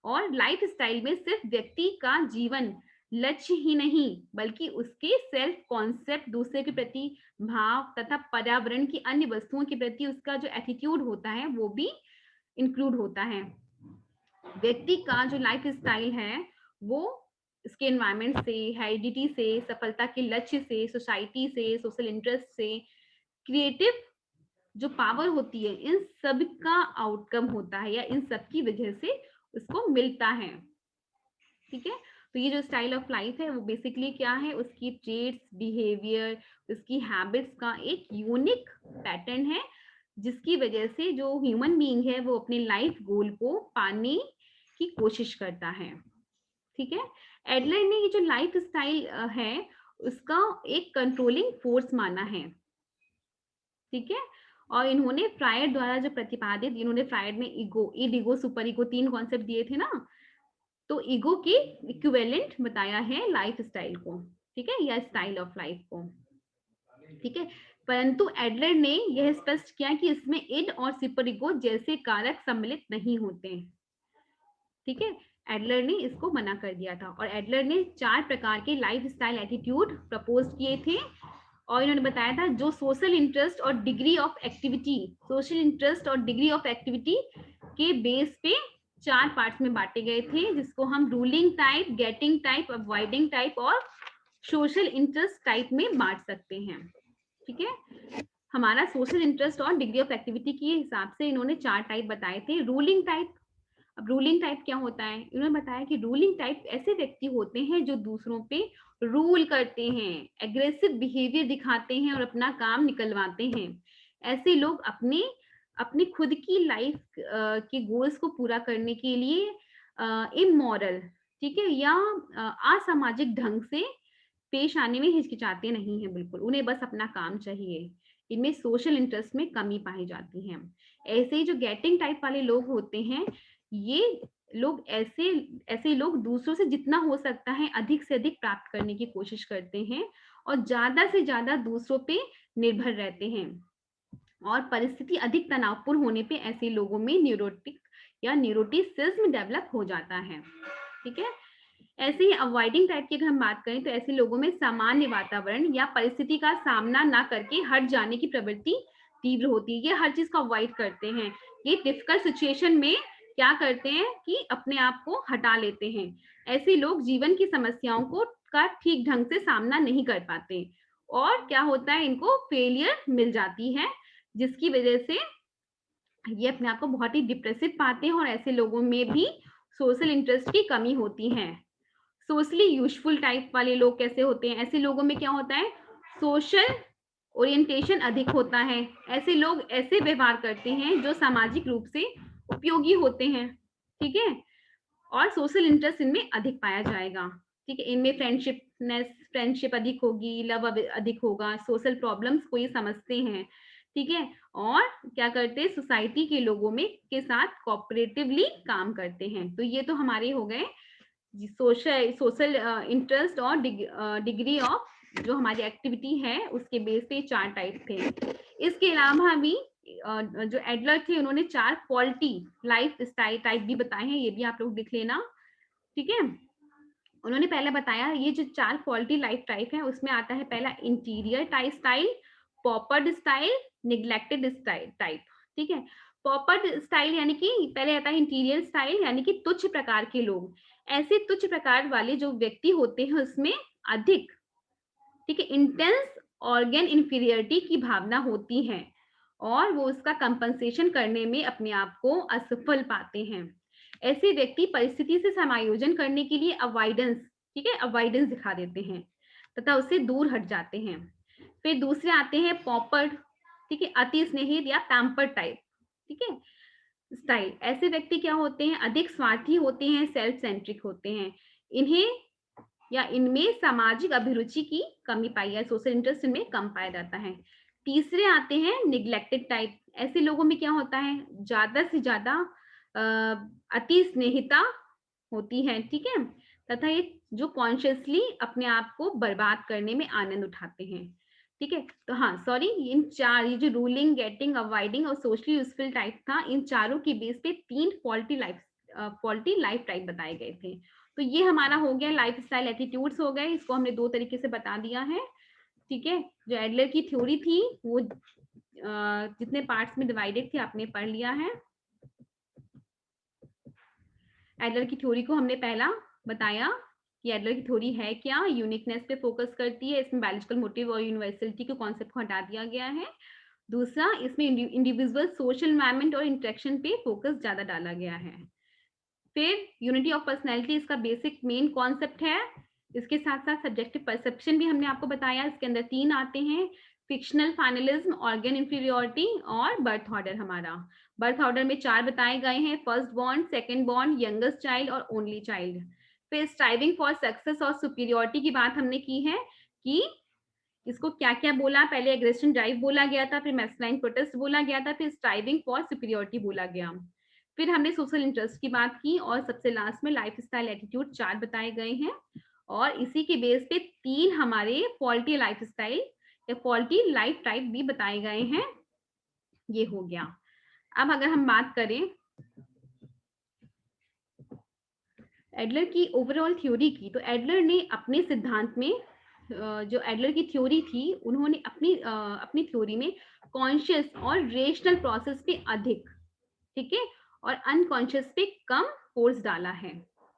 और लाइफ स्टाइल में सिर्फ व्यक्ति का जीवन लक्ष्य ही नहीं, बल्कि उसके सेल्फ कॉन्सेप्ट, दूसरे के प्रति भाव तथा पर्यावरण की अन्य वस्तुओं के प्रति उसका जो एटीट्यूड होता है वो भी इंक्लूड होता है। व्यक्ति का जो लाइफ स्टाइल है वो इसके एनवायरमेंट से, हेरिडिटी से, सफलता के लक्ष्य से, सोसाइटी से, सोशल इंटरेस्ट से, क्रिएटिव जो पावर होती है, इन सब का आउटकम होता है, या इन सब की वजह से उसको मिलता है। ठीक है, तो ये जो स्टाइल ऑफ लाइफ है वो बेसिकली क्या है, उसकी ट्रेड्स, बिहेवियर, उसकी हैबिट्स का एक यूनिक पैटर्न है, जिसकी वजह से जो ह्यूमन बीइंग है वो अपने लाइफ गोल को पाने की कोशिश करता है। ठीक है, एडलर ने ये जो लाइफ स्टाइल है उसका एक कंट्रोलिंग फोर्स माना है। ठीक है, और इन्होंने फ्रायड द्वारा जो प्रतिपादित, इन्होंने फ्रायड में ego, id, ego, super ego, 3 concept दिए थे ना, तो ईगो के इक्विवेलेंट बताया है लाइफ स्टाइल को। ठीक है, या स्टाइल ऑफ लाइफ को। ठीक है, परंतु एडलर ने यह स्पष्ट किया कि इसमें इड और सुपर ईगो जैसे कारक सम्मिलित नहीं होते। ठीक है, एडलर ने इसको मना कर दिया था, और एडलर ने 4 प्रकार के लाइफ स्टाइल एटीट्यूड प्रपोज किए थे, और इन्होंने बताया था जो सोशल इंटरेस्ट और degree of activity, social interest और डिग्री ऑफ एक्टिविटी के बेस पे 4 पार्ट्स में बांटे गए थे, जिसको हम ruling type, getting type, avoiding type और सोशल इंटरेस्ट टाइप में बांट सकते हैं। ठीक है, हमारा सोशल इंटरेस्ट और डिग्री ऑफ एक्टिविटी के हिसाब से इन्होंने 4 टाइप बताए थे। रूलिंग टाइप, अब रूलिंग टाइप क्या होता है, इन्होंने बताया कि रूलिंग टाइप ऐसे व्यक्ति होते हैं जो दूसरों पे रूल करते हैं, एग्रेसिव बिहेवियर दिखाते हैं और अपना काम निकलवाते हैं। ऐसे लोग अपने अपने खुद की लाइफ के गोल्स को पूरा करने के लिए इमोरल, ठीक है, या असामाजिक ढंग से पेश आने में हिचकिचाते नहीं हैं बिल्कुल, उन्हें बस अपना काम चाहिए। इनमें सोशल इंटरेस्ट में कमी पाई जाती है। ऐसे ही जो गेटिंग टाइप वाले लोग होते हैं, ये लोग ऐसे ऐसे लोग दूसरों से जितना हो सकता है अधिक से अधिक प्राप्त करने की कोशिश करते हैं और ज्यादा से ज्यादा दूसरों पे निर्भर रहते हैं। और परिस्थिति अधिक तनावपूर्ण होने पे ऐसे लोगों में न्यूरोटिक या न्यूरोटिसिज्म डेवलप हो जाता है। ठीक है, ऐसे ही अवॉइडिंग टाइप की अगर हम बात करें तो ऐसे लोगों में सामान्य वातावरण या परिस्थिति का सामना ना करके हट जाने की प्रवृत्ति तीव्र होती है। ये हर चीज को अवॉइड करते हैं। ये डिफिकल्ट सिचुएशन में क्या करते हैं कि अपने आप को हटा लेते हैं। ऐसे लोग जीवन की समस्याओं को का ठीक ढंग से सामना नहीं कर पाते और क्या होता है, इनको फेलियर मिल जाती है, जिसकी वजह से ये अपने आप को बहुत ही डिप्रेसिव पाते हैं और ऐसे लोगों में भी सोशल इंटरेस्ट की कमी होती है। सोशली यूजफुल टाइप वाले लोग कैसे होते हैं, ऐसे लोगों में क्या होता है, सोशल ओरिएंटेशन अधिक होता है। ऐसे लोग ऐसे व्यवहार करते हैं जो सामाजिक रूप से उपयोगी होते हैं। ठीक है, और सोशल इंटरेस्ट इनमें अधिक पाया जाएगा। ठीक है, इनमें फ्रेंडशिप अधिक होगी, लव अधिक होगा, सोशल प्रॉब्लम्स को ये समझते हैं। ठीक है, और क्या करते हैं, सोसाइटी के लोगों में के साथ कोऑपरेटिवली काम करते हैं। तो ये तो हमारे हो गए सोशल इंटरेस्ट और डिग्री ऑफ जो हमारी एक्टिविटी है उसके बेस पे 4 टाइप थे। इसके अलावा भी जो एडलर थे उन्होंने 4 क्वालिटी लाइफ स्टाइल टाइप भी बताए हैं, ये भी आप लोग लिख लेना। ठीक है, उन्होंने पहले बताया ये जो 4 क्वालिटी लाइफ टाइप है उसमें आता है पहला interior type style, pampered style, neglected style type. ठीक है, पॉपर्ड स्टाइल यानी कि पहले आता है इंटीरियर स्टाइल यानी कि तुच्छ प्रकार के लोग। ऐसे तुच्छ प्रकार वाले जो व्यक्ति होते हैं उसमें अधिक, ठीक है, इंटेंस ऑर्गन इंफीरियरिटी की भावना होती है और वो उसका कंपनसेशन करने में अपने आप को असफल पाते हैं। ऐसे व्यक्ति परिस्थिति से समायोजन करने के लिए अवॉइडेंस, ठीक है, अवॉइडेंस दिखा देते हैं तथा उससे दूर हट जाते हैं। फिर दूसरे आते हैं पॉपर्ड, ठीक है, अति स्नेहित या पैम्पर्ड टाइप, ठीक है, स्टाइल। ऐसे व्यक्ति क्या होते हैं, अधिक स्वार्थी होते हैं, सेल्फ सेंट्रिक होते हैं। इन्हें या इनमें सामाजिक अभिरुचि की कमी पाई है, सोशल इंटरेस्ट इनमें कम पाया जाता है। तीसरे आते हैं निग्लेक्टेड टाइप। ऐसे लोगों में क्या होता है, ज्यादा से ज्यादा अति स्नेहिता होती है, ठीक है, तथा ये जो कॉन्शियसली अपने आप को बर्बाद करने में आनंद उठाते हैं। ठीक है, तो हाँ सॉरी, इन 4 ये जो रूलिंग, गेटिंग, अवॉइडिंग और सोशली यूजफुल टाइप था, इन चारों की बेस पे 3 क्वालिटी लाइफ टाइप बताए गए थे। तो ये हमारा हो गया लाइफ स्टाइल एटीट्यूड्स हो गए, इसको हमने 2 तरीके से बता दिया है। ठीक है, जो एडलर की थ्योरी थी वो जितने पार्ट्स में डिवाइडेड थी आपने पढ़ लिया है। एडलर की थ्योरी को हमने पहला बताया कि एडलर की थ्योरी है क्या, यूनिकनेस पे फोकस करती है, इसमें बायोलॉजिकल मोटिव और यूनिवर्सलिटी के कॉन्सेप्ट को हटा दिया गया है। दूसरा, इसमें इंडिविजुअल सोशल एनवायरनमेंट और इंटरेक्शन पे फोकस ज्यादा डाला गया है। फिर यूनिटी ऑफ पर्सनैलिटी इसका बेसिक मेन कॉन्सेप्ट है। इसके साथ साथ सब्जेक्टिव परसेप्शन भी हमने आपको बताया, इसके अंदर 3 आते हैं, फिक्शनल फाइनलिज्म, ऑर्गन इंफीरियोरिटी और बर्थ ऑर्डर। हमारा बर्थ ऑर्डर में 4 बताए गए हैं, first born, second born, youngest child और ओनली चाइल्ड। फिर स्ट्राइविंग फॉर सक्सेस और सुपीरियोरिटी की बात हमने की है कि इसको क्या क्या बोला, पहले एग्रेशन ड्राइव बोला गया था, फिर मैस्कुलाइन प्रोटेस्ट बोला गया था, फिर स्ट्राइविंग फॉर सुपीरियोरिटी बोला गया। फिर हमने सोशल इंटरेस्ट की बात की और सबसे लास्ट में लाइफ स्टाइल एटीट्यूड 4 बताए गए हैं और इसी के बेस पे 3 हमारे क्वालिटी लाइफ स्टाइल या क्वालिटी लाइफ टाइप भी बताए गए हैं। ये हो गया। अब अगर हम बात करें एडलर की ओवरऑल थ्योरी की, तो एडलर ने अपने सिद्धांत में जो एडलर की थ्योरी थी उन्होंने अपनी थ्योरी में कॉन्शियस और रेशनल प्रोसेस पे अधिक, ठीक है, और अनकॉन्शियस पे कम फोर्स डाला है।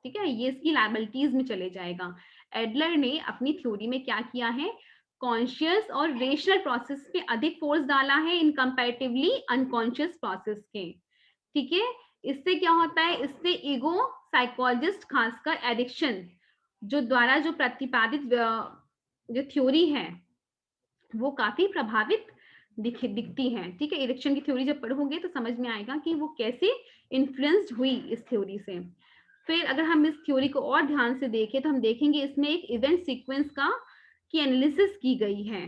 ठीक है, ये इसकी लायबिलिटीज में चले जाएगा। एडलर ने अपनी थ्योरी में क्या किया है, कॉन्शियस और रेशनल प्रोसेस पे अधिक फोर्स डाला है इन कंपैरेटिवली अनकॉन्शियस प्रोसेस के। ठीक है, इससे क्या होता है, इससे ईगो साइकोलॉजिस्ट खासकर एडिक्शन जो द्वारा जो प्रतिपादित जो थ्योरी है वो काफी प्रभावित दिखती है। ठीक है, इरेक्शन की थ्योरी जब पढ़ोगे तो समझ में आएगा कि वो कैसे इन्फ्लुएंस्ड हुई इस थ्योरी से। फिर अगर हम इस थ्योरी को और ध्यान से देखें तो हम देखेंगे इसमें एक इवेंट सीक्वेंस की एनालिसिस की गई है।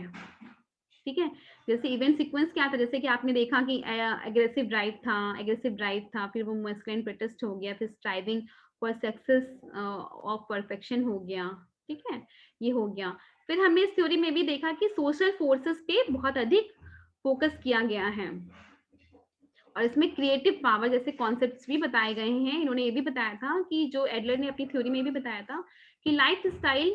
ठीक है, जैसे इवेंट सीक्वेंस क्या था, जैसे कि आपने देखा कि एग्रेसिव ड्राइव था, फिर वो मस्कुलिन प्रोटेस्ट हो गया, फिर striving for success of perfection हो गया। ठीक है, ये हो गया। फिर हमने इस थ्योरी में भी देखा कि सोशल फोर्सेस पे बहुत अधिक फोकस किया गया है, और इसमें क्रिएटिव पावर जैसे कॉन्सेप्ट्स भी बताए गए हैं। इन्होंने ये भी बताया था कि जो एडलर ने अपनी थ्योरी में भी बताया था कि लाइफ स्टाइल,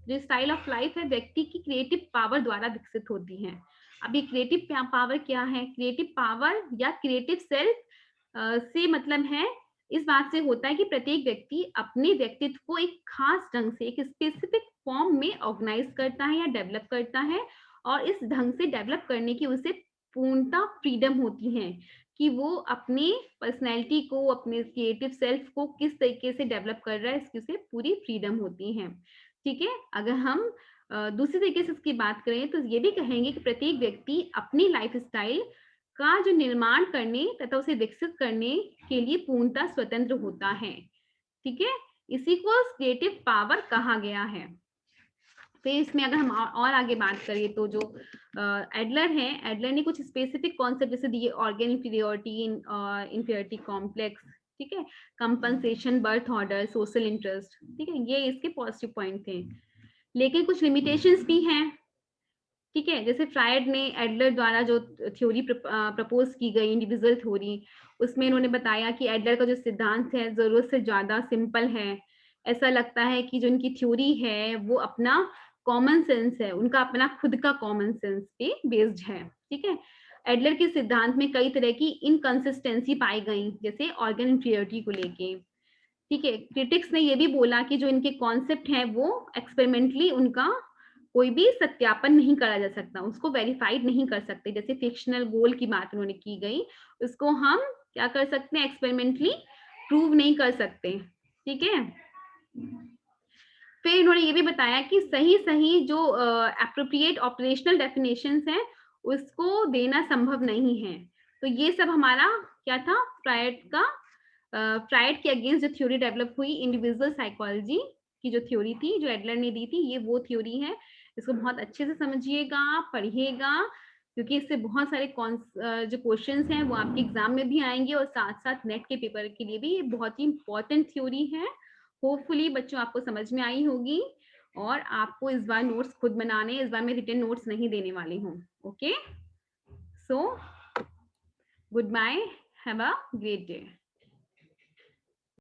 जो स्टाइल ऑफ लाइफ है, व्यक्ति की क्रिएटिव पावर द्वारा विकसित होती है। अब ये क्रिएटिव पावर क्या है? क्रिएटिव पावर या क्रिएटिव सेल्फ से मतलब है, इस बात से होता है कि प्रत्येक व्यक्ति अपने व्यक्तित्व को एक खास ढंग से, एक स्पेसिफिक फॉर्म में ऑर्गेनाइज करता है या डेवलप करता है, और इस ढंग से डेवलप करने की उसे पूर्णता फ्रीडम होती है कि वो अपनी पर्सनैलिटी को, अपने क्रिएटिव सेल्फ को किस तरीके से डेवलप कर रहा है, इसकी उसे पूरी फ्रीडम होती है। ठीक है, अगर हम दूसरी तरीके से इसकी बात करें तो ये भी कहेंगे कि प्रत्येक व्यक्ति अपनी लाइफ स्टाइल का जो निर्माण करने तथा उसे विकसित करने के लिए पूर्णतः स्वतंत्र होता है। ठीक है, इसी को क्रिएटिव पावर कहा गया है। फिर इसमें अगर हम और आगे बात करें तो जो एडलर है, एडलर ने कुछ स्पेसिफिक कॉन्सेप्ट जैसे दिए, ऑर्गन इंफीरियोरिटी, इंफीरियोरिटी कॉम्प्लेक्स, ठीक है, compensation, birth order, social interest. ठीक है, ये इसके पॉजिटिव पॉइंट थे, लेकिन कुछ लिमिटेशंस भी हैं। ठीक है, जैसे फ्रायड ने एडलर द्वारा जो थ्योरी प्रपोज की गई, इंडिविजुअल थ्योरी, उसमें इन्होंने बताया कि एडलर का जो सिद्धांत है जरूरत से ज्यादा सिंपल है। ऐसा लगता है कि जो इनकी थ्योरी है वो अपना कॉमन सेंस है, उनका अपना खुद का कॉमन सेंस पे बेस्ड है। ठीक है, एडलर के सिद्धांत में कई तरह की इनकंसिस्टेंसी पाई गई, जैसे ऑर्गन इंफीरियोरिटी को लेके। ठीक है, क्रिटिक्स ने ये भी बोला कि जो इनके कॉन्सेप्ट है वो एक्सपेरिमेंटली उनका कोई भी सत्यापन नहीं करा जा सकता, उसको वेरीफाइड नहीं कर सकते। जैसे फिक्शनल गोल की बात उन्होंने की गई, उसको हम क्या कर सकते हैं, एक्सपेरिमेंटली प्रूव नहीं कर सकते। ठीक है, फिर इन्होंने ये भी बताया कि सही सही जो एप्रोप्रिएट ऑपरेशनल डेफिनेशंस हैं उसको देना संभव नहीं है। तो ये सब हमारा क्या था, फ्रायड के अगेंस्ट जो थ्योरी डेवलप हुई, इंडिविजुअल साइकोलॉजी की जो थ्योरी थी, जो एडलर ने दी थी, ये वो थ्योरी है। इसको बहुत अच्छे से समझिएगा, पढ़िएगा, क्योंकि इससे बहुत सारे जो क्वेश्चंस हैं वो आपके एग्जाम में भी आएंगे, और साथ साथ नेट के पेपर के लिए भी ये बहुत ही इंपॉर्टेंट थ्योरी है। होपफुली बच्चों आपको समझ में आई होगी, और आपको इस बार नोट्स खुद बनाने, इस बार मैं रिटन नोट्स नहीं देने वाली हूँ। Okay, so goodbye, have a great day.